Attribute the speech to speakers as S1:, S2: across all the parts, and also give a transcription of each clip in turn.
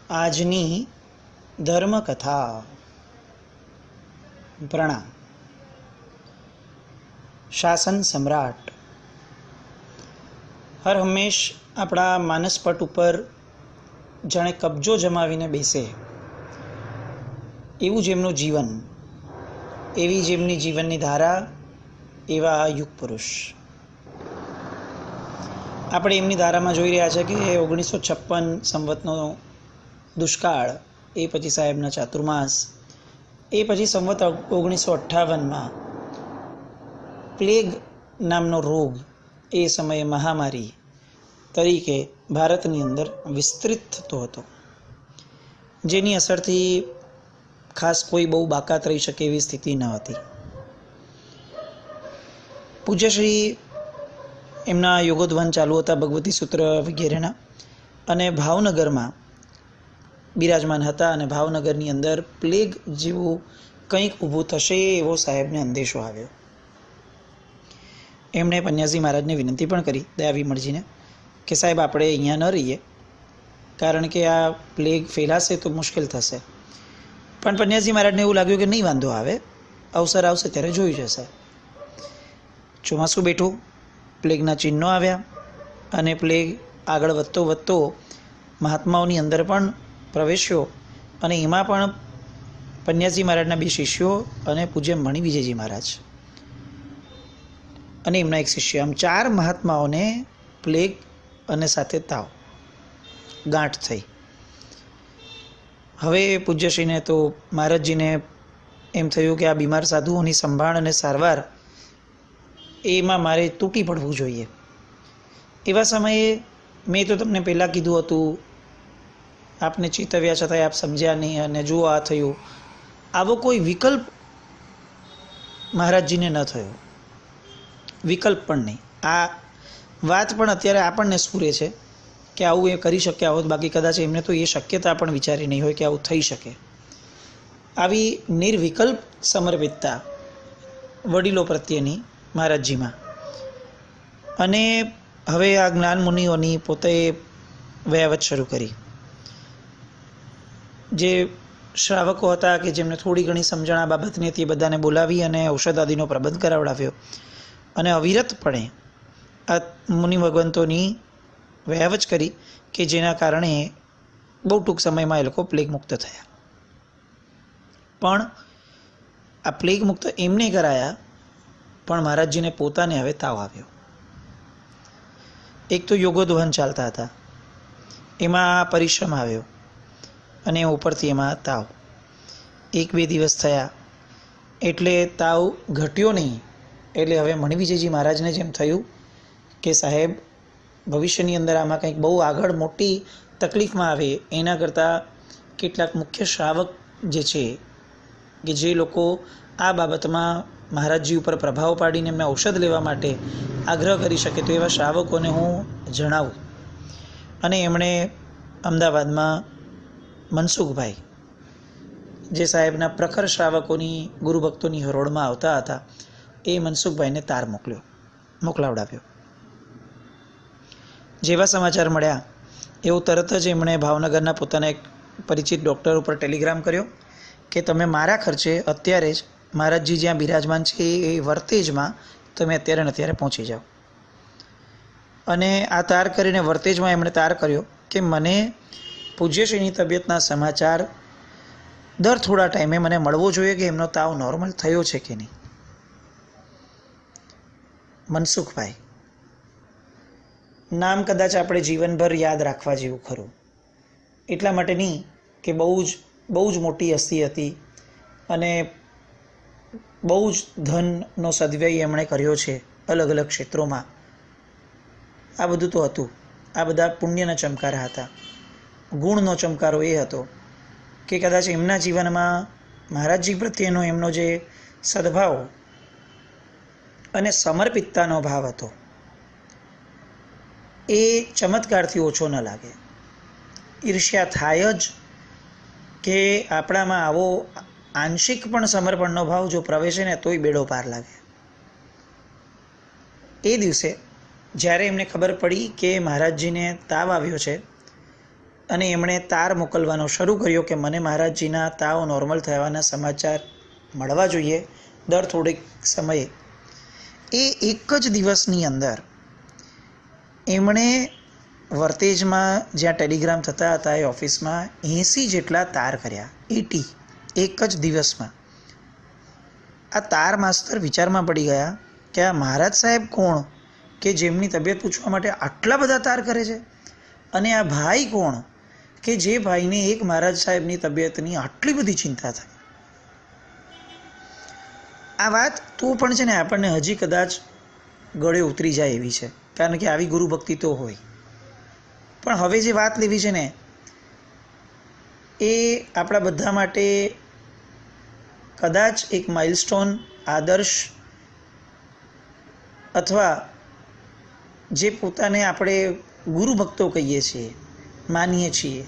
S1: આજની ધર્મકથા. પ્રણામ. શાસન સમ્રાટ હર હંમેશ આપણા માનસપટ ઉપર જાણે કબજો જમાવીને બેસે એવું જેમનું જીવન, એવી જેમની જીવનની ધારા, એવા યુગ પુરુષ. આપણે એમની ધારામાં જોઈ રહ્યા છે કે 1956 સંવતનો દુષ્કાળ, એ પછી સાહેબના ચાતુર્માસ, એ પછી સંવત 1958માં પ્લેગ નામનો રોગ એ સમયે મહામારી તરીકે ભારતની અંદર વિસ્તૃત થતો હતો, જેની અસરથી ખાસ કોઈ બહુ બાકાત રહી શકે એવી સ્થિતિ ન હતી. પૂજ્યશ્રી એમના યોગોધ્વન ચાલુ હતા, ભગવતી સૂત્ર વગેરેના, અને ભાવનગરમાં બિરાજમાન હતા. અને ભાવનગરની અંદર પ્લેગ જેવું કંઈક ઊભું થશે એવો સાહેબને અંદેશો આવ્યો. એમણે પન્યાસી મહારાજને વિનંતી પણ કરી, દયા વિમળજીને, કે સાહેબ આપણે અહીંયા ન રહીએ, કારણ કે આ પ્લેગ ફેલાશે તો મુશ્કેલ થશે. પણ પન્યાસી મહારાજને એવું લાગ્યું કે નહીં, વાંધો આવે, અવસર આવશે ત્યારે જોઈ જશે. ચોમાસું બેઠું, પ્લેગના ચિહ્નો આવ્યા, અને પ્લેગ આગળ વધતો મહાત્માઓની અંદર પણ પ્રવેશ્યો. અને એમાં પણ પન્યાસી મહારાજના 2 શિષ્યો અને પૂજ્ય મણિ વિજયજી મહારાજ અને એમના એક શિષ્ય, આમ 4 મહાત્માઓને પ્લેગ અને સાથે તાવ, ગાંઠ થઈ. હવે પૂજ્યશ્રીને તો મહારાજજીને એમ થયું કે આ બીમાર સાધુઓની સંભાળ અને સારવાર એમાં મારે તૂટી પડવું જોઈએ. એવા સમયે મેં તો તમને પહેલાં કીધું હતું, આપને ચેતવ્યા છતાંય આપ સમજ્યા નહીં, અને જુઓ આ થયું. આવો કોઈ વિકલ્પ મહારાજજીને ન થયો, વિકલ્પ પણ નહીં. આ વાત પણ અત્યારે આપણને સ્ફુરે છે કે આવું એ કરી શક્યા હોત, બાકી કદાચ એમને તો એ શક્યતા પણ વિચારી નહીં હોય કે આવું થઈ શકે. આવી નિર્વિકલ્પ સમર્પિતતા વડીલો પ્રત્યેની મહારાજજીમાં. અને હવે આ જ્ઞાન મુનિઓની પોતે વયાવત શરૂ કરી. જે શ્રાવકો હતા કે જેમને થોડી ઘણી સમજણ આ બાબતની હતી, બધાને બોલાવી અને ઔષધ આદિનો પ્રબંધ કરાવડાવ્યો. અને અવિરતપણે આ મુનિ ભગવંતોની વયાવચ કરી, કે જેના કારણે બહુ ટૂંક સમયમાં એ લોકો પ્લેગ મુક્ત થયા. પણ આ પ્લેગ મુક્ત એમને કરાયા, પણ મહારાજજીને પોતાને હવે તાવ આવ્યો. એક તો યોગોધ્વન ચાલતા હતા, એમાં પરિશ્રમ આવ્યો, અને ઉપરથી એમાં તાવ. 1-2 દિવસ થયા એટલે તાવ ઘટ્યો નહીં. એટલે હવે મણિ વિજયજી મહારાજને જેમ થયું કે સાહેબ ભવિષ્યની અંદર આમાં કંઈક બહુ આગળ મોટી તકલીફમાં આવે એના કરતાં કેટલાક મુખ્ય શ્રાવક જે છે, કે જે લોકો આ બાબતમાં મહારાજજી ઉપર પ્રભાવ પાડીને એમને ઔષધ લેવા માટે આગ્રહ કરી શકે, તો એવા શ્રાવકોને હું જણાવું. અને એમણે અમદાવાદમાં મનસુખભાઈ, જે સાહેબના પ્રખર શ્રાવકોની ગુરુભક્તોની હરોળમાં આવતા હતા, એ મનસુખભાઈને તાર મોકલાવડાવ્યો. જેવા સમાચાર મળ્યા એવું તરત જ એમણે ભાવનગરના પોતાના એક પરિચિત ડૉક્ટર ઉપર ટેલિગ્રામ કર્યો કે તમે મારા ખર્ચે અત્યારે જ મહારાજજી જ્યાં બિરાજમાન છે એ વર્તેજમાં તમે અત્યારે ને અત્યારે પહોંચી જાઓ. અને આ તાર કરીને વર્તેજમાં એમણે તાર કર્યો કે મને પૂજ્યશ્રીની તબિયતના સમાચાર દર થોડા ટાઈમે મને મળવો જોઈએ કે એમનો તાવ નોર્મલ થયો છે કે નહીં. મનસુખભાઈ નામ કદાચ આપણે જીવનભર યાદ રાખવા જેવું ખરું. એટલા માટે નહીં કે બહુ જ મોટી હસ્તી હતી, અને બહુ જ ધનનો સદવ્યય એમણે કર્યો છે અલગ અલગ ક્ષેત્રોમાં. આ બધું તો હતું, આ બધા પુણ્યના ચમકારા હતા. ગુણનો ચમકારો એ હતો કે કદાચ એમના જીવનમાં મહારાજજી પ્રત્યેનો એમનો જે સદભાવ અને સમર્પિતતાનો ભાવ હતો, એ ચમત્કારથી ઓછો ન લાગે. ઈર્ષ્યા થાય જ કે આપણામાં આવો આંશિક પણ સમર્પણનો ભાવ જો પ્રવેશે ને તોય બેડો પાર લાગે. એ દિવસે જ્યારે એમને ખબર પડી કે મહારાજજીને તાવ આવ્યો છે, અને એમણે તાર મોકલવાનો શરૂ કર્યો કે મને મહારાજજીના તાવ નોર્મલ થવાના સમાચાર મળવા જોઈએ દર થોડીક સમયે. એ એક જ દિવસની અંદર એમણે વર્તેજમાં જ્યાં ટેલિગ્રામ થતા હતા એ ઓફિસમાં 80 જેટલા તાર કર્યા. 80 એક જ દિવસમાં. આ તાર માસ્તર વિચારમાં પડી ગયા કે આ મહારાજ સાહેબ કોણ કે જેમની તબિયત પૂછવા માટે આટલા બધા તાર કરે છે, અને આ ભાઈ કોણ કે જે ભાઈને એક મહારાજ સાહેબની તબિયતની આટલી બધી ચિંતા થાય. આ વાત તો પણ છે ને આપણને હજી કદાચ ગળે ઉતરી જાય એવી છે, કારણ કે આવી ગુરુ ભક્તિ તો હોય. પણ હવે જે વાત લેવી છે ને એ આપણા બધા માટે કદાચ એક માઇલસ્ટોન, આદર્શ, અથવા જે પોતાને આપણે ગુરુ ભક્તો કહીએ છીએ, માનીએ છીએ,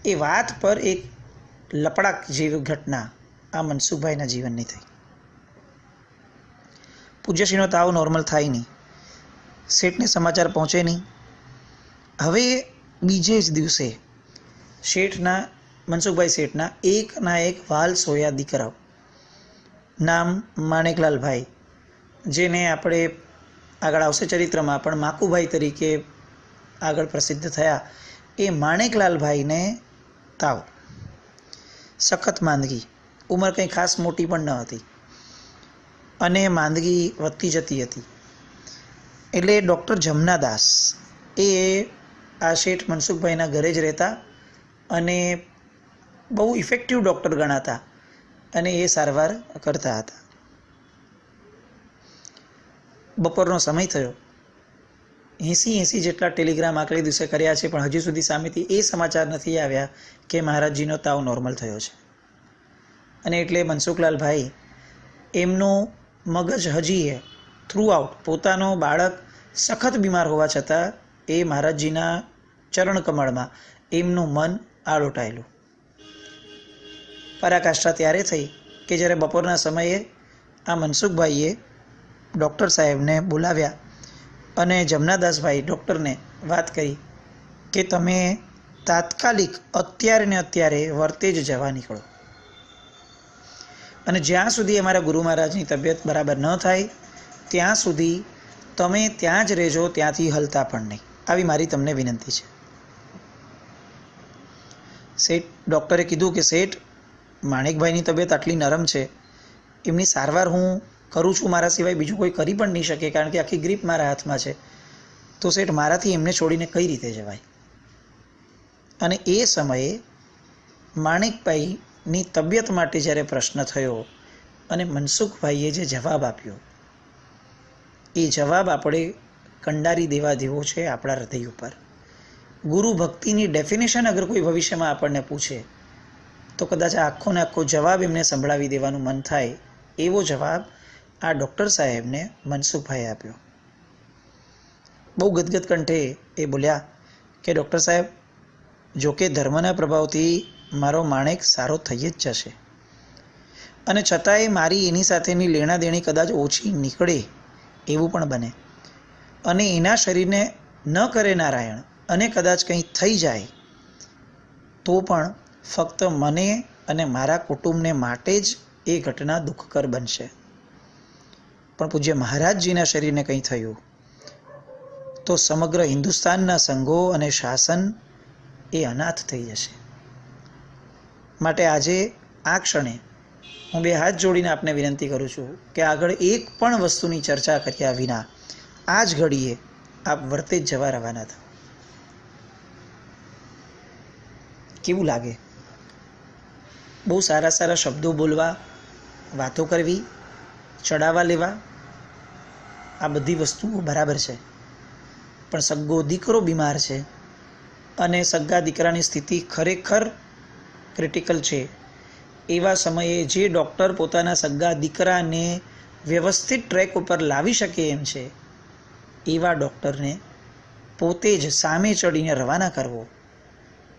S1: એ વાત પર એક લપડાક જેવી ઘટના આ મનસુખભાઈના જીવનની થઈ. પૂજ્યશ્રીનો તાવ નોર્મલ થાય નહીં, શેઠને સમાચાર પહોંચે નહીં. હવે બીજે જ દિવસે શેઠના, મનસુખભાઈ શેઠના એકના એક વાલ સોયા દીકરાઓ, નામ માણેકલાલભાઈ, જેને આપણે આગળ આવશે ચરિત્રમાં પણ માકુભાઈ તરીકે આગળ પ્રસિદ્ધ થયા, એ માણેકલાલભાઈને તાવ, સખત માંદગી, ઉંમર કંઈ ખાસ મોટી પણ ન હતી અને માંદગી વધતી જતી હતી. એટલે ડૉક્ટર જમનાદાસ એ આ શેઠ મનસુખભાઈના ઘરે જ રહેતા અને બહુ ઇફેક્ટિવ ડૉક્ટર ગણાતા અને એ સારવાર કરતા હતા. બપોરનો સમય થયો. 80 જેટલા ટેલિગ્રામ આગલે દિવસે કર્યા છે, પણ હજુ સુધી સામેથી એ સમાચાર નથી આવ્યા કે મહારાજજીનો તાવ નોર્મલ થયો છે. અને એટલે મનસુખલાલભાઈ, એમનું મગજ હજી થ્રુ આઉટ, પોતાનો બાળક સખત બીમાર હોવા છતાં એ મહારાજજીના ચરણકમળમાં એમનું મન આળોટાયેલું. પરાકાષ્ઠા ત્યારે થઈ કે જ્યારે બપોરના સમયે આ મનસુખભાઈએ ડૉક્ટર સાહેબને બોલાવ્યા અને જમનાદાસભાઈ ડૉક્ટરને વાત કરી કે તમે તાત્કાલિક અત્યારે ને અત્યારે વર્તેજ જવા નીકળો, અને જ્યાં સુધી અમારા ગુરુ મહારાજની તબિયત બરાબર ન થાય ત્યાં સુધી તમે ત્યાં જ રહેજો, ત્યાંથી હલતા પણ નહીં. આવી મારી તમને વિનંતી છે. શેઠ ડૉક્ટરે કીધું કે શેઠ, માણેકભાઈની તબિયત આટલી નરમ છે, એમની સારવાર હું કરું છું, મારા સિવાય બીજું કોઈ કરી પણ નહીં શકે, કારણ કે આખી ગ્રીપ મારા હાથમાં છે. તો શેઠ, મારાથી એમને છોડીને કઈ રીતે જવાય? અને એ સમયે માણેકભાઈની તબિયત માટે જ્યારે પ્રશ્ન થયો અને મનસુખભાઈએ જે જવાબ આપ્યો, એ જવાબ આપણે કંડારી દેવા જેવો છે આપણા હૃદય ઉપર. ગુરુ ભક્તિની ડેફિનેશન અગર કોઈ ભવિષ્યમાં આપણને પૂછે તો કદાચ આખો ને આખો જવાબ એમને સંભળાવી દેવાનું મન થાય, એવો જવાબ આ ડૉક્ટર સાહેબને મનસુખભાઈએ આપ્યો. બહુ ગદગદ કંઠે એ બોલ્યા કે ડૉક્ટર સાહેબ, જોકે ધર્મના પ્રભાવથી મારો માણેક સારો થઈ જ જશે, અને છતાંય મારી એની સાથેની લેણા દેણી કદાચ ઓછી નીકળે એવું પણ બને, અને એના શરીરને ન કરે નારાયણ અને કદાચ કંઈ થઈ જાય તો પણ ફક્ત મને અને મારા કુટુંબને માટે જ એ ઘટના દુઃખકર બનશે. પણ પૂજ્ય મહારાજજીના શરીરને કંઈ થયું તો સમગ્ર હિન્દુસ્તાનના સંઘો અને શાસન એ અનાથ થઈ જશે. માટે આજે આ ક્ષણે હું બે હાથ જોડીને આપને વિનંતી કરું છું કે આગળ એક પણ વસ્તુની ચર્ચા કર્યા વિના આ જ ઘડીએ આપ વર્તે જ જવા રવાના થાઓ. કેવું લાગે? બહુ સારા સારા શબ્દો બોલવા, વાતો કરવી, ચડાવવા લેવા, આ બધી વસ્તુઓ બરાબર છે, પણ સગ્ગો દીકરો બીમાર છે અને સગ્ગા દીકરાની સ્થિતિ ખરેખર ક્રિટિકલ છે. એવા સમયે જે ડૉક્ટર પોતાના સગ્ગા દીકરાને વ્યવસ્થિત ટ્રેક ઉપર લાવી શકે એમ છે, એવા ડૉક્ટરને પોતે જ સામે ચડીને રવાના કરવો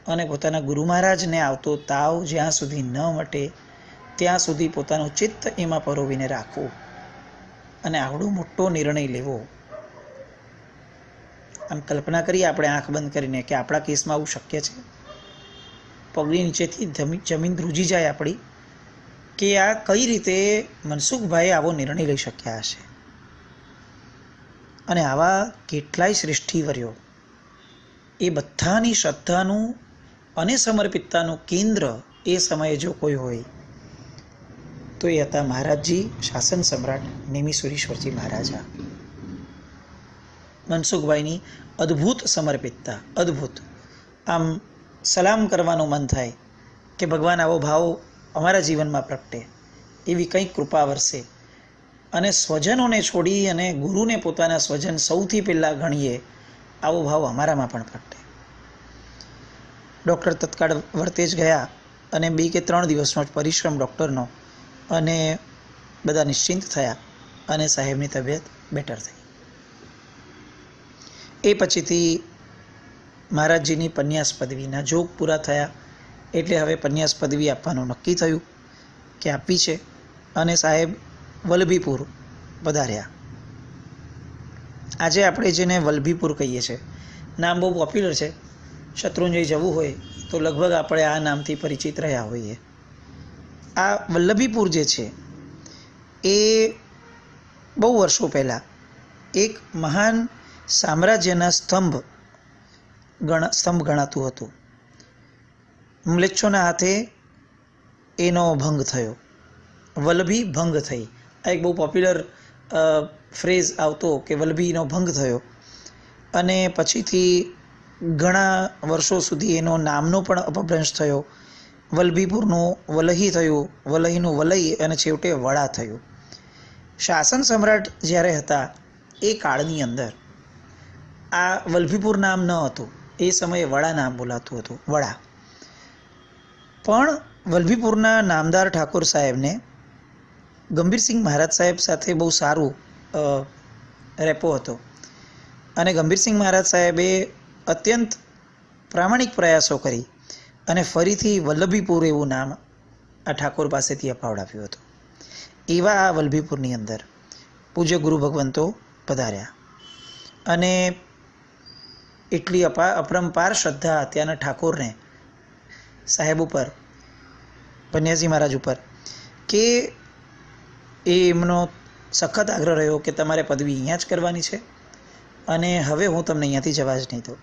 S1: અને પોતાના ગુરુ મહારાજને આવતો તાવ જ્યાં સુધી ન મટે ત્યાં સુધી પોતાનું ચિત્ત એમાં પરોવીને રાખવું અને આવડો મોટો નિર્ણય લેવો, આમ કલ્પના કરીએ આપણે આંખ બંધ કરીને કે આપણા કેસમાં આવું શક્ય છે? પગની નીચેથી જમીન ધ્રુજી જાય આપણી, કે આ કઈ રીતે મનસુખભાઈ આવો નિર્ણય લઈ શક્યા હશે? અને આવા કેટલાય શ્રેષ્ઠીવર્યો, એ બધાની શ્રદ્ધાનું અને સમર્પિતતાનું કેન્દ્ર એ સમયે જો કોઈ હોય તો એ હતા મહારાજજી, શાસન સમ્રાટ નેમિસુરીશ્વરજી મહારાજા. મનસુખભાઈની અદ્ભુત સમર્પિતતા, અદ્ભુત. આમ સલામ કરવાનું મન થાય કે ભગવાન આવો ભાવ અમારા જીવનમાં પ્રગટે, એવી કંઈક કૃપા વરસે, અને સ્વજનોને છોડી અને ગુરુને પોતાના સ્વજન સૌથી પહેલાં ગણીએ, આવો ભાવ અમારામાં પણ પ્રગટે. ડૉક્ટર તત્કાળ વર્તે જ ગયા અને 2 કે 3 દિવસનો જ પરિશ્રમ ડૉક્ટરનો, અને બધા નિશ્ચિંત થયા અને સાહેબની તબિયત બેટર થઈ. એ પછીથી મહારાજજીની પન્યાસ પદવીના જોગ પૂરા થયા એટલે હવે પન્યાસ પદવી આપવાનું નક્કી થયું કે આપવી છે, અને સાહેબ વલભીપુર પધાર્યા. આજે આપણે જેને વલભીપુર કહીએ છીએ, નામ બહુ પોપ્યુલર છે, શત્રુંજય જવું હોય તો લગભગ આપણે આ નામથી પરિચિત રહ્યા હોઈએ. આ વલ્લભીપુર જે છે એ બહુ વર્ષો પહેલાં એક મહાન સામ્રાજ્યના સ્તંભ ગણાતું હતું. મ્લેચ્છોના હાથે એનો ભંગ થયો, વલ્લભી ભંગ થઈ. આ એક બહુ પોપ્યુલર ફ્રેઝ આવતો કે વલ્લભીનો ભંગ થયો, અને પછીથી ઘણા વર્ષો સુધી એનો નામનો પણ અપભ્રંશ થયો. વલ્લભીપુરનું વલહી થયું, વલહીનું વલઈ, અને છેવટે વડા થયું. શાસન સમ્રાટ જ્યારે હતા એ કાળની અંદર આ વલ્લભીપુર નામ ન હતું, એ સમયે વડા નામ બોલાતું હતું, વડા. પણ વલ્લભીપુરના નામદાર ઠાકોર સાહેબને ગંભીરસિંહ મહારાજ સાહેબ સાથે બહુ સારું રેપો હતો, અને ગંભીરસિંહ મહારાજ સાહેબે અત્યંત પ્રામાણિક પ્રયાસો કરી અને ફરીથી વલ્લભીપુર એવું નામ આ ઠાકોર પાસેથી અપાવડાવ્યું હતું. એવા આ વલ્લભીપુરની અંદર પૂજ્ય ગુરુ ભગવંતો પધાર્યા, અને એટલી અપરંપાર શ્રદ્ધા ત્યાંના ઠાકોરને સાહેબ ઉપર, પન્યાસી મહારાજ ઉપર, કે એમનો સખત આગ્રહ રહ્યો કે તમારે પદવી અહીંયા જ કરવાની છે, અને હવે હું તમને અહીંયાથી જવા જ નહીં દઉં.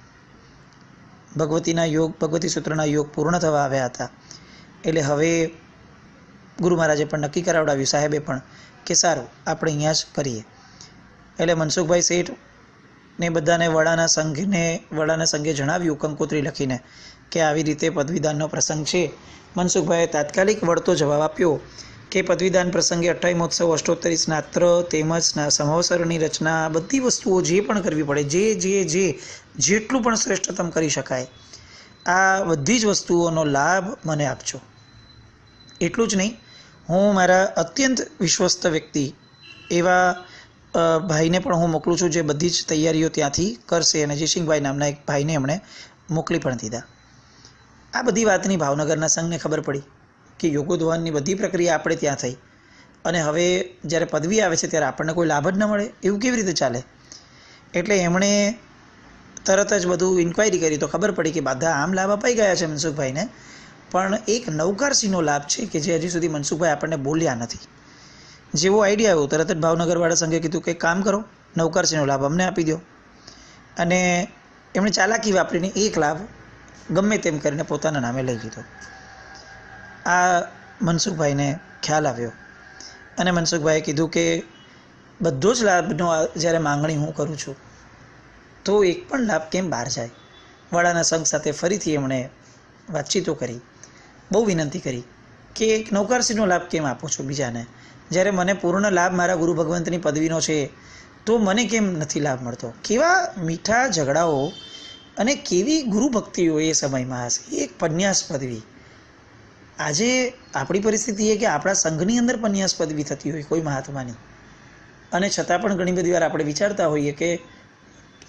S1: ભગવતીના યોગ, ભગવતી સૂત્રના યોગ પૂર્ણ થવા આવ્યા હતા, એટલે હવે ગુરુ મહારાજે પણ નક્કી કરાવડાવ્યું, સાહેબે પણ, કે સારું આપણે અહીંયા જ કરીએ. એટલે મનસુખભાઈ શેઠ ને બધાને વડાના સંઘે જણાવ્યું કંકોત્રી લખીને કે આવી રીતે પદવીદાનનો પ્રસંગ છે. મનસુખભાઈએ તાત્કાલિક વળતો જવાબ આપ્યો કે પદવીદાન પ્રસંગે 28 મહોત્સવ, અષ્ટોત્તરી સ્નાત્ર તેમજ સમવસરની રચના, બધી વસ્તુઓ જે પણ કરવી પડે, જેટલું પણ શ્રેષ્ઠતમ કરી શકાય, આ બધી જ વસ્તુઓનો લાભ મને આપજો. એટલું જ નહીં, હું મારા અત્યંત વિશ્વસ્ત વ્યક્તિ એવા ભાઈને પણ હું મોકલું છું, જે બધી જ તૈયારીઓ ત્યાંથી કરશે, અને જયસિંહભાઈ નામના એક ભાઈને એમણે મોકલી પણ દીધા. આ બધી વાતની ભાવનગરના સંઘને ખબર પડી કે યોગોદ્વહનની બધી પ્રક્રિયા આપણે ત્યાં થઈ, અને હવે જ્યારે પદવી આવે છે ત્યારે આપણને કોઈ લાભ જ ન મળે, એવું કેવી રીતે ચાલે? એટલે એમણે તરત જ બધું ઇન્ક્વાયરી કરી તો ખબર પડી કે બધા આમ લાભ અપાઈ ગયા છે મનસુખભાઈને, પણ એક નવકારસિંહનો લાભ છે કે જે હજી સુધી મનસુખભાઈ આપણને બોલ્યા નથી. જેવો આઈડિયા આવ્યો તરત જ ભાવનગરવાળા સંઘે કીધું કે કામ કરો, નવકારસિંહનો લાભ અમને આપી દો. અને એમણે ચાલાકી વાપરીને એક લાભ ગમે તેમ કરીને પોતાના નામે લઈ લીધો. આ મનસુખભાઈને ખ્યાલ આવ્યો, અને મનસુખભાઈએ કીધું કે બધો જ લાભનો જ્યારે માંગણી હું કરું છું તો એક પણ લાભ કેમ બહાર જાય? વડાના સંઘ સાથે ફરીથી એમણે વાતચીતો કરી, બહુ વિનંતી કરી કે એક નવકારસિંહનો લાભ કેમ આપો છો બીજાને, જ્યારે મને પૂર્ણ લાભ મારા ગુરુ ભગવંતની પદવીનો છે તો મને કેમ નથી લાભ મળતો? કેવા મીઠા ઝઘડાઓ અને કેવી ગુરુ ભક્તિઓ એ સમયમાં હશે. એક પન્યાસ પદવી. આજે આપણી પરિસ્થિતિ એ કે આપણા સંઘની અંદર પન્યાસ પદવી થતી હોય કોઈ મહાત્માની, અને છતાં પણ ઘણી બધી વાર આપણે વિચારતા હોઈએ કે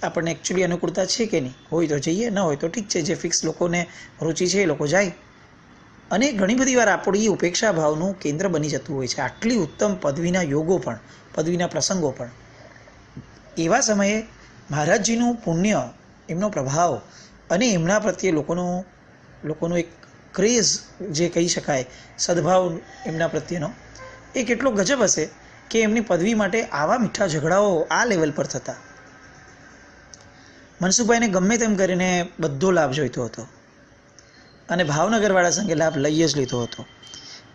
S1: આપણને એકચ્યુઅલી અનુકૂળતા છે કે નહીં, હોય તો જઈએ, ન હોય તો ઠીક છે, જે ફિક્સ લોકોને રુચિ છે એ લોકો જાય. અને ઘણી બધી વાર આપણી ઉપેક્ષા ભાવનું કેન્દ્ર બની જતું હોય છે આટલી ઉત્તમ પદવીના યોગો પણ, પદવીના પ્રસંગો પણ. એવા સમયે મહારાજજીનું પુણ્ય, એમનો પ્રભાવ અને એમના પ્રત્યે લોકોનો એક ક્રેઝ જે કહી શકાય, સદભાવ એમના પ્રત્યેનો, એ કેટલો ગજબ હશે કે એમની પદવી માટે આવા મીઠા ઝઘડાઓ આ લેવલ પર થતા. મનસુખભાઈને ગમે તેમ કરીને બધો લાભ જોઈતો હતો અને ભાવનગરવાળા સંઘે લાભ લઈ જ લીધો હતો.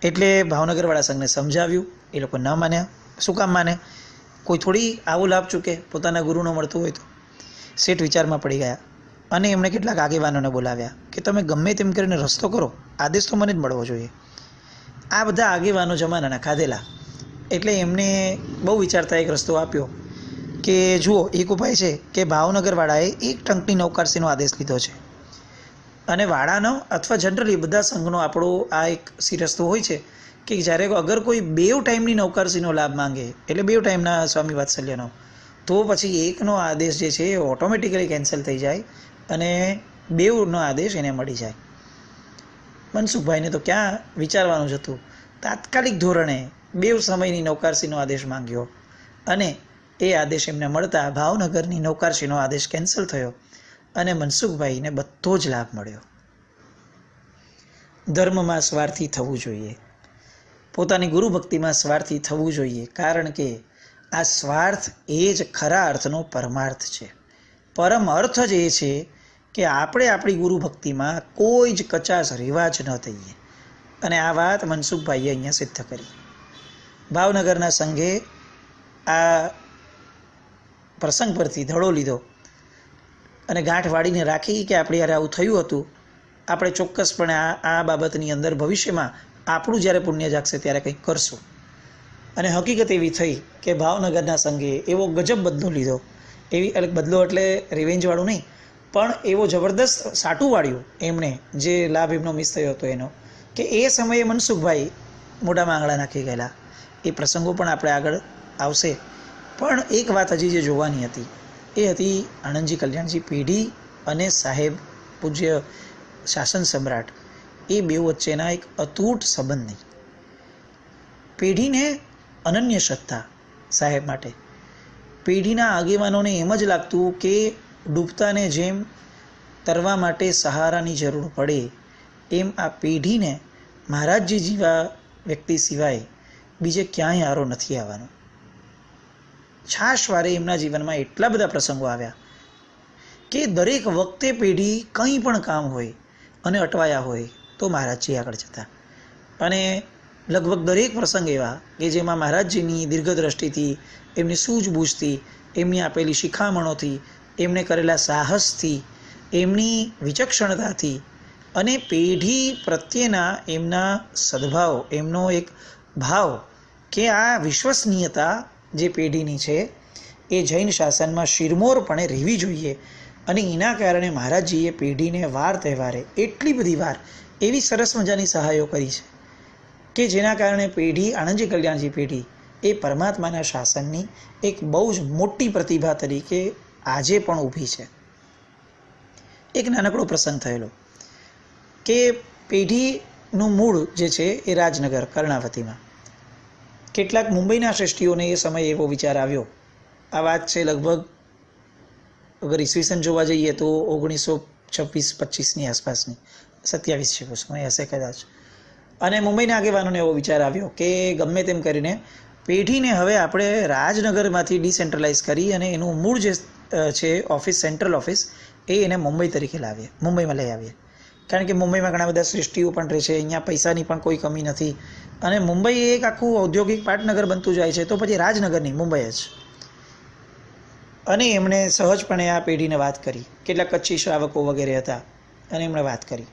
S1: એટલે ભાવનગરવાળા સંઘને સમજાવ્યું, એ લોકો ન માન્યા. શું કામ માને? કોઈ થોડી આવો લાભ ચૂકે પોતાના ગુરુનો મળતું હોય તો. શેઠ વિચારમાં પડી ગયા અને એમણે કેટલાક આગેવાનોને બોલાવ્યા કે તમે ગમે તેમ કરીને રસ્તો કરો, આદેશ તો મને જ મળવો જોઈએ. આ બધા આગેવાનો જમાનાના ખાધેલા, એટલે એમને બહુ વિચારતા એક રસ્તો આપ્યો કે જુઓ, એક ઉપાય છે કે ભાવનગરવાળાએ એક ટંકની નૌકારસીનો આદેશ લીધો છે અને વાડાનો અથવા જનરલી બધા સંઘનો આપણો આ એક રસ્તો હોય છે કે જ્યારે અગર કોઈ 2 ટાઈમની નૌકારસીનો લાભ માંગે, એટલે 2 ટાઈમના સ્વામી વાત્સલ્યનો, તો પછી એકનો આદેશ જે છે એ ઓટોમેટિકલી કેન્સલ થઈ જાય અને 2નો આદેશ એને મળી જાય. મનસુખભાઈને તો ક્યાં વિચારવાનું જ હતું. તાત્કાલિક ધોરણે 2 સમયની નૌકારસીનો આદેશ માંગ્યો અને એ આદેશ એમને મળતા ભાવનગરની નૌકારસીનો આદેશ કેન્સલ થયો અને મનસુખભાઈને બધો જ લાભ મળ્યો. ધર્મમાં સ્વાર્થી થવું જોઈએ, પોતાની ગુરુ ભક્તિમાં સ્વાર્થી થવું જોઈએ, કારણ કે આ સ્વાર્થ એ જ ખરા અર્થનો પરમાર્થ છે. પરમ અર્થ જ એ છે કે આપણે આપણી ગુરુ ભક્તિમાં કોઈ જ કચાશ રિવાજ ન થઈએ. અને આ વાત મનસુખભાઈએ અહીંયા સિદ્ધ કરી. ભાવનગરના સંઘે આ પ્રસંગ પરથી ધડો લીધો અને ગાંઠ વાળીને રાખી કે આપણે યાર આવું થયું હતું, આપણે ચોક્કસપણે આ બાબતની અંદર ભવિષ્યમાં આપણું જ્યારે પુણ્ય જાગશે ત્યારે કંઈક કરશું. અને હકીકત એવી થઈ કે ભાવનગરના સંઘે એવો ગજબ બદલો લીધો, એવી બદલો એટલે રિવેન્જવાળું નહીં, પણ એવો જબરદસ્ત સાટું વાળ્યું એમણે, જે લાભ એમનો મિસ થયો હતો એનો, કે એ સમયે મનસુખભાઈ મોઢામાં આંગળા નાખી ગયેલા. એ પ્રસંગો પણ આપણે આગળ આવશે. પણ એક વાત હજી જે જોવાની હતી એ હતી આણંદજી કલ્યાણજી પેઢી અને સાહેબ પૂજ્ય શાસન સમ્રાટ, એ બે વચ્ચેના એક અતૂટ સંબંધની. પેઢીને અનન્ય શ્રદ્ધા સાહેબ માટે. પેઢીના આગેવાનોને એમ જ લાગતું કે ડૂબતાને જેમ તરવા માટે સહારાની જરૂર પડે, એમ આ પેઢીને મહારાજજી જેવા વ્યક્તિ સિવાય બીજે ક્યાંય આરો નથી આવવાનો. છાશવારે એમના જીવનમાં એટલા બધા પ્રસંગો આવ્યા કે દરેક વખતે પેઢી કંઈ પણ કામ હોય અને અટવાયા હોય તો મહારાજજી આગળ જતા. અને લગભગ દરેક પ્રસંગ એવા કે જેમાં મહારાજજીની દીર્ઘદ્રષ્ટિથી, એમની સૂઝબૂઝથી, એમની આપેલી શિખામણોથી, એમણે કરેલા સાહસથી, એમની વિચક્ષણતાથી અને પેઢી પ્રત્યેના એમના સદભાવ, એમનો એક ભાવ કે આ વિશ્વસનીયતા જે પેઢીની છે એ જૈન શાસનમાં શિરમોરપણે રહેવી જોઈએ. અને એના કારણે મહારાજજીએ પેઢીને વાર તહેવારે એટલી બધી વાર એવી સરસ મજાની સહાયો કરી છે કે જેના કારણે પેઢી, આણંદજી કલ્યાણજી પેઢી, એ પરમાત્માના શાસનની એક બહુ જ મોટી પ્રતિભા તરીકે આજે પણ ઊભી છે. એક નાનકડો પ્રસંગ થયેલો કે પેઢીનું મૂળ જે છે એ રાજનગર કર્ણાવતીમાં. કેટલાક મુંબઈના શ્રેષ્ઠીઓને એ સમયે એવો વિચાર આવ્યો, આ વાત છે લગભગ અગર ઈસવીસન જોવા જઈએ તો 1926-25ની આસપાસની, 27 છે સમય હશે કદાચ. અને મુંબઈના આગેવાનોને એવો વિચાર આવ્યો કે ગમે તેમ કરીને પેઢીને હવે આપણે રાજનગરમાંથી ડિસેન્ટ્રલાઇઝ કરી અને એનું મૂળ જે છે ઓફિસ, સેન્ટ્રલ ઓફિસ, એને મુંબઈ તરીકે લાવીએ, મુંબઈમાં લઈ આવીએ. કારણ કે મુંબઈમાં ઘણા બધા શ્રેષ્ઠીઓ પણ રહે છે, અહીંયા પૈસાની પણ કોઈ કમી નથી અને મુંબઈ એક આખું ઔદ્યોગિક પાટનગર બનતું જાય છે, તો પછી રાજનગરની મુંબઈ જ. અને એમણે સહજપણે આ પેઢીને વાત કરી. કેટલાક કચ્છી શ્રાવકો વગેરે હતા અને એમણે વાત કરી.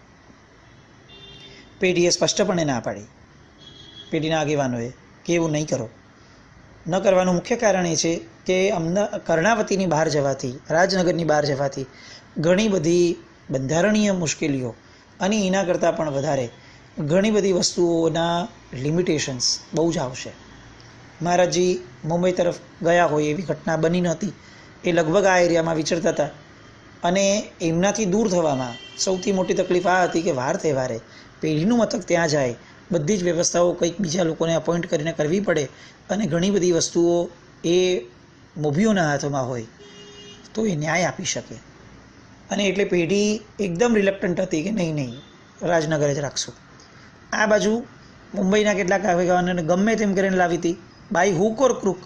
S1: પેઢીએ સ્પષ્ટપણે ના પાડી, પેઢીના આગેવાનોએ, કે એવું નહીં કરો. ન કરવાનું મુખ્ય કારણ એ છે કે કર્ણાવતીની બહાર જવાથી, રાજનગરની બહાર જવાથી ઘણી બધી બંધારણીય મુશ્કેલીઓ અને એના કરતાં પણ વધારે ઘણી બધી વસ્તુઓના લિમિટેશન્સ બહુ જ આવશે. મહારાજજી મુંબઈ તરફ ગયા હોય એવી ઘટના બની નહોતી. એ લગભગ આ એરિયામાં વિચરતા હતા અને એમનાથી દૂર થવામાં સૌથી મોટી તકલીફ આ હતી કે વાર તહેવારે પેઢીનું મથક ત્યાં જાય, બધી જ વ્યવસ્થાઓ કંઈક બીજા લોકોને અપોઇન્ટ કરીને કરવી પડે અને ઘણી બધી વસ્તુઓ એ મોભીઓના હાથમાં હોય. તો એ ન્યાય આપી શકે. અને એટલે પેઢી એકદમ રિલક્ટન્ટ હતી કે નહીં રાજનગર જ રાખશું. આ બાજુ મુંબઈના કેટલાક આગેવાનોને ગમે તેમ કરીને લાવી હતી બાય હુક ઓર ક્રૂક.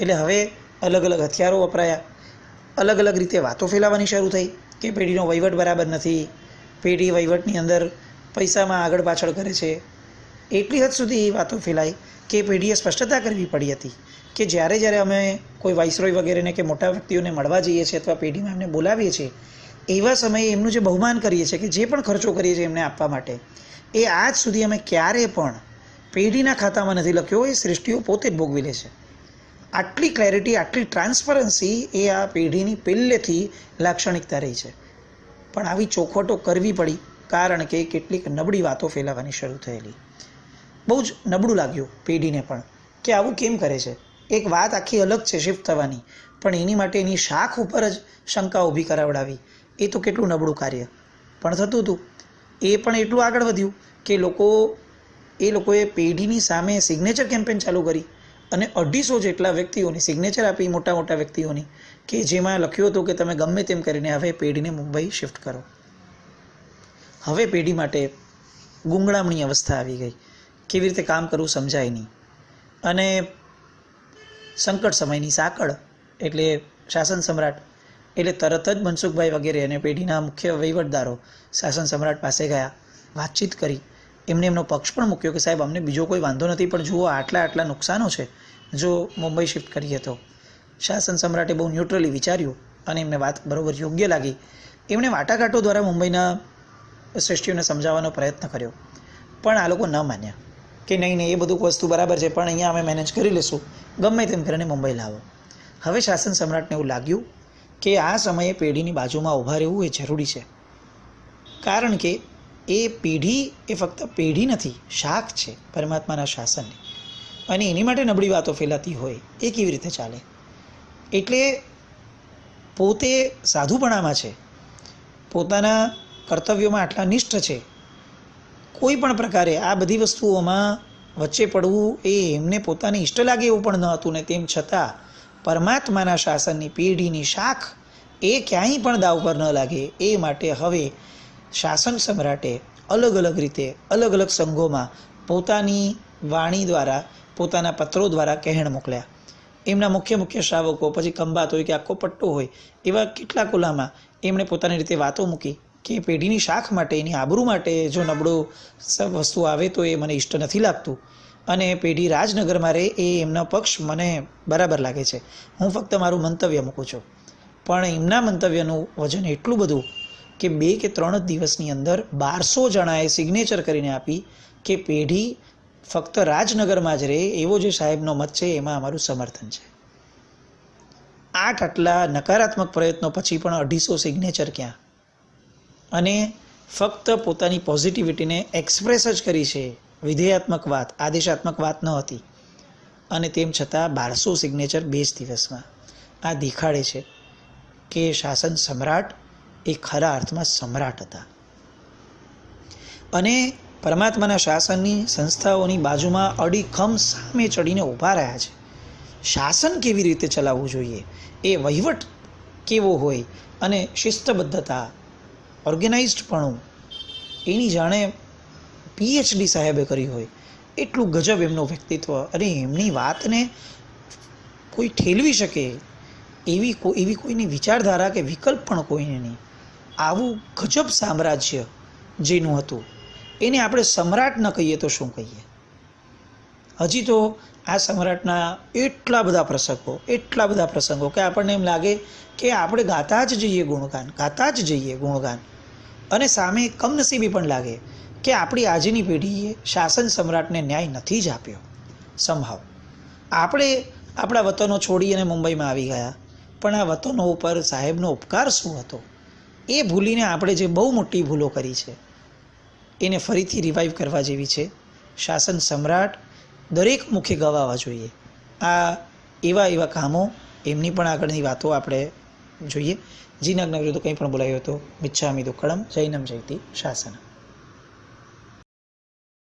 S1: એટલે હવે અલગ અલગ હથિયારો વપરાયા, અલગ અલગ રીતે વાતો ફેલાવવાની શરૂ થઈ કે પેઢીનો વહીવટ બરાબર નથી, પેઢી વહીવટની અંદર પૈસામાં આગળ પાછળ કરે છે. એટલી હદ સુધી એ વાતો ફેલાઈ કે પેઢીએ સ્પષ્ટતા કરવી પડી હતી કે જ્યારે અમે કોઈ વાઇસરોય વગેરેને કે મોટા વ્યક્તિઓને મળવા જઈએ છીએ અથવા પેઢીમાં એમને બોલાવીએ છીએ, એવા સમયે એમનું જે બહુમાન કરીએ છીએ કે જે પણ ખર્ચો કરીએ છીએ એમને આપવા માટે, એ આજ સુધી અમે ક્યારે પણ પેઢીના ખાતામાં નથી લખ્યો. એ શ્રેષ્ઠીઓ પોતે જ ભોગવી લે છે. આટલી ક્લેરિટી, આટલી ટ્રાન્સપરન્સી એ આ પેઢીની પહેલેથી લાક્ષણિકતા રહી છે. પણ આવી ચોખવટો કરવી પડી કારણ કે કેટલીક નબળી વાતો ફેલાવાની શરૂ થયેલી. બહુ જ નબળું લાગ્યું પેઢીને પણ કે આવું કેમ કરે છે. એક વાત આખી અલગ છે શિફ્ટ થવાની, પણ એની માટે એની શાખ ઉપર જ શંકા ઊભી કરાવડાવી, એ તો કેટલું નબળું કાર્ય. પણ થતું હતું. એ પણ એટલું આગળ વધ્યું કે લોકોએ પેઢીની સામે સિગ્નેચર કેમ્પેન ચાલુ કરી અને 250 જેટલા વ્યક્તિઓની સિગ્નેચર આપી, મોટા મોટા વ્યક્તિઓની, કે જેમાં લખ્યું હતું કે તમે ગમે તેમ કરીને હવે પેઢીને મુંબઈ શિફ્ટ કરો. હવે પેઢી માટે ગૂંગળામણી અવસ્થા આવી ગઈ. કેવી રીતે કામ કરવું સમજાય નહીં. અને સંકટ સમયની સાંકળ એટલે શાસન સમ્રાટ એટલે તરત જ મનસુખભાઈ વગેરે અને પેઢીના મુખ્ય વહીવટદારો શાસન સમ્રાટ પાસે ગયા, વાતચીત કરી. એમનો પક્ષ પણ મૂક્યો કે સાહેબ અમને બીજો કોઈ વાંધો નથી, પણ જુઓ આટલા નુકસાનો છે જો મુંબઈ શિફ્ટ કરીએ તો. શાસન સમ્રાટે બહુ ન્યુટ્રલી વિચાર્યું અને એમને વાત બરાબર યોગ્ય લાગી. એમણે વાટાઘાટો દ્વારા મુંબઈના શ્રેષ્ઠીઓને સમજાવવાનો પ્રયત્ન કર્યો, પણ આ લોકો ન માન્યા કે નહીં એ બધું વસ્તુ બરાબર છે, પણ અહીંયા અમે મેનેજ કરી લઈશું, ગમે તેમ કરીને મુંબઈ લાવો. હવે શાસન સમ્રાટને એવું લાગ્યું કે આ સમયે પેઢીની બાજુમાં ઊભા રહેવું એ જરૂરી છે. કારણ કે એ પેઢી એ ફક્ત પેઢી નથી, શાખ છે પરમાત્માના શાસનની. અને એની માટે નબળી વાતો ફેલાતી હોય એ કેવી રીતે ચાલે. એટલે પોતે સાધુપણામાં છે, પોતાના કર્તવ્યોમાં આટલા નિષ્ઠ છે, કોઈ પણ પ્રકારે આ બધી વસ્તુઓમાં વચ્ચે પડવું એ એમને પોતાને ઇષ્ટ લાગે એવું પણ ન હતું. ને તેમ છતાં પરમાત્માના શાસનની પેઢીની શાખ એ ક્યાંય પણ દાવ પર ન લાગે એ માટે હવે શાસન સમ્રાટે અલગ અલગ રીતે અલગ અલગ સંઘોમાં પોતાની વાણી દ્વારા, પોતાના પત્રો દ્વારા કહેણ મોકલ્યા. એમના મુખ્ય શ્રાવકો, પછી ખંભાત હોય કે આખો પટ્ટો હોય, એવા કેટલાક ઓલામાં એમણે પોતાની રીતે વાતો મૂકી કે પેઢીની શાખ માટે, એની આબરૂ માટે જો નબળું વસ્તુ આવે તો એ મને ઇષ્ટ નથી લાગતું. અને પેઢી રાજનગરમાં રહે એ એમનો પક્ષ મને બરાબર લાગે છે. હું ફક્ત મારું મંતવ્ય મૂકું છું. પણ એમના મંતવ્યનું વજન એટલું બધું કે 2 કે 3 દિવસની અંદર 1200 જણાએ સિગ્નેચર કરીને આપી કે પેઢી ફક્ત રાજનગરમાં જ રહે એવો જે સાહેબનો મત છે એમાં અમારું સમર્થન છે. આટલા નકારાત્મક પ્રયત્નો પછી પણ 250 સિગ્નેચર ક્યાં? અને ફક્ત પોતાની પોઝિટિવિટીને એક્સપ્રેસ જ કરી છે, વિધેયાત્મક વાત, આદેશાત્મક વાત ન હતી. અને તેમ છતાં 1200 સિગ્નેચર 2 દિવસમાં. આ દેખાડે છે કે શાસન સમ્રાટ એ ખરા અર્થમાં સમ્રાટ હતા. અને પરમાત્માના શાસનની સંસ્થાઓની બાજુમાં અડીખમ સામે ચડીને ઊભા રહ્યા છે. શાસન કેવી રીતે ચલાવવું જોઈએ, એ વહીવટ કેવો હોય, અને શિસ્તબદ્ધતા, ઓર્ગેનાઇઝડપણું, એની જાણે PhD સાહેબે કરી હોય એટલું ગજબ એમનું વ્યક્તિત્વ. અને એમની વાતને કોઈ ઠેલવી શકે એવી કોઈની વિચારધારા કે વિકલ્પ પણ કોઈને નહીં. આવું ગજબ સામ્રાજ્ય જેનું હતું એને આપણે સમ્રાટ ન કહીએ તો શું કહીએ. હજી તો આ સમ્રાટના એટલા બધા પ્રસંગો કે આપણને એમ લાગે કે આપણે ગાતા જ જઈએ ગુણગાન. અને સામે કમનસીબી પણ લાગે કે આપણી આજની પેઢીએ શાસન સમ્રાટને ન્યાય નથી જ આપ્યો. સંભાવ આપણે આપણા વતનો છોડી અને મુંબઈમાં આવી ગયા, પણ આ વતનો ઉપર સાહેબનો ઉપકાર શું હતો એ ભૂલીને આપણે જે બહુ મોટી ભૂલો કરી છે એને ફરીથી રિવાઈવ કરવા જેવી છે. શાસન સમ્રાટ દરેક મુખે ગવાવા જોઈએ. આ એવા કામો, એમની પણ આગળની વાતો આપણે જોઈએ. જીનાજ્ઞા વિરુદ્ધ કંઈ પણ બોલાયો હતો મિચ્છામિ દુક્કડમ. જૈનમ જયતિ શાસન.